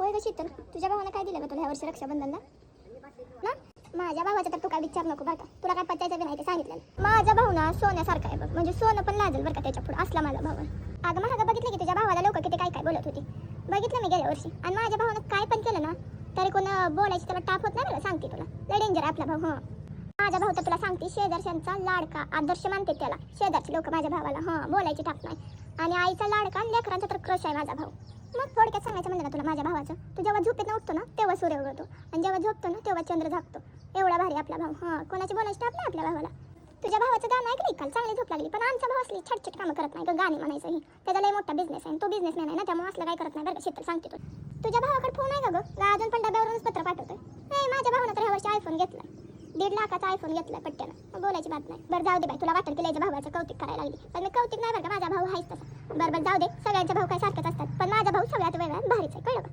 होय ग शीतल, तुझ्या भावानं काय दिलं ग तुला ह्या वर्षी रक्षाबंधनला ना? माझ्या भावाचं तर तू काय विचार नको बरं का, तुला काय पचायचं बी नाही ते सांगितलेलं. माझा भाऊ ना सोन्यासारखा आहे बघ, म्हणजे सोनं पण लाजेल बरं का त्याच्या पुढे असला माझा भाऊ आहे. अगं महाग बघितलं की तुझ्या भावाला लोक किती काय काय बोलत होती, बघितलं मी गेल्या वर्षी. आणि माझ्या भावानं काय पण केलं ना तरी कोण बोलायची त्याला टाप होत नाही बरं, सांगते तुला. लय डेंजर आपला भाऊ. हां माझा भाऊ तर तुला सांगते शेजारच्यांचा लाडका, आदर्श मानते त्याला शेजारचे लोक माझ्या भावाला. हां बोलायची टाप नाही. आणि आईचा लाडका आणि लेकरांचा तर क्रश आहे माझा भाऊ. मग थोडक्यात सांगायचं म्हणलं ना तुला माझ्या भावाचं, तू जेव्हा झोपेत उठतो ना तेव्हा सूर्य उगवतो आणि जेव्हा झोपतो ना तेव्हा चंद्र झाकतो. एवढा भारी आपला भाऊ. हां कोणाची बोलायची टाप नाही आपल्या भावाला. तुझ्या भावाचं गाणं ऐकलं काल, चांगली झोप लागली. पण आमचा भाव असली छटछट कामं करत नाही, गाणी म्हणायचं ही त्याचा लय मोठा बिझनेस आहे. तो बिझनेसमॅन आहे ना, त्यामुळे असलं काय करत नाही बरं का शीतल, सांगते तू. तुझ्या भावाकडे फोन आहे का गं? अजून पण डब्यावरूनच पत्र पाठवतोय. नाही माझ्या भावानं तर ह्या वर्षी आयफोन घेतला, 1.5 लाखाचा आयफोन घेतलाय पट्ट्यानं. बोलायची बात नाही. बरं जाऊ दे बाई, तुला वाटेल की लयच्या भावाचं कौतिक करायला लागली, पण मी कौतिक नाही बरं का, माझा भाऊ आहेच तसा. बरं जाऊ दे, सगळ्यांचे भाऊ काय सारखेच असतात, पण माझा भाऊ सगळ्यात वेगळा भारीच आहे, कळलं का?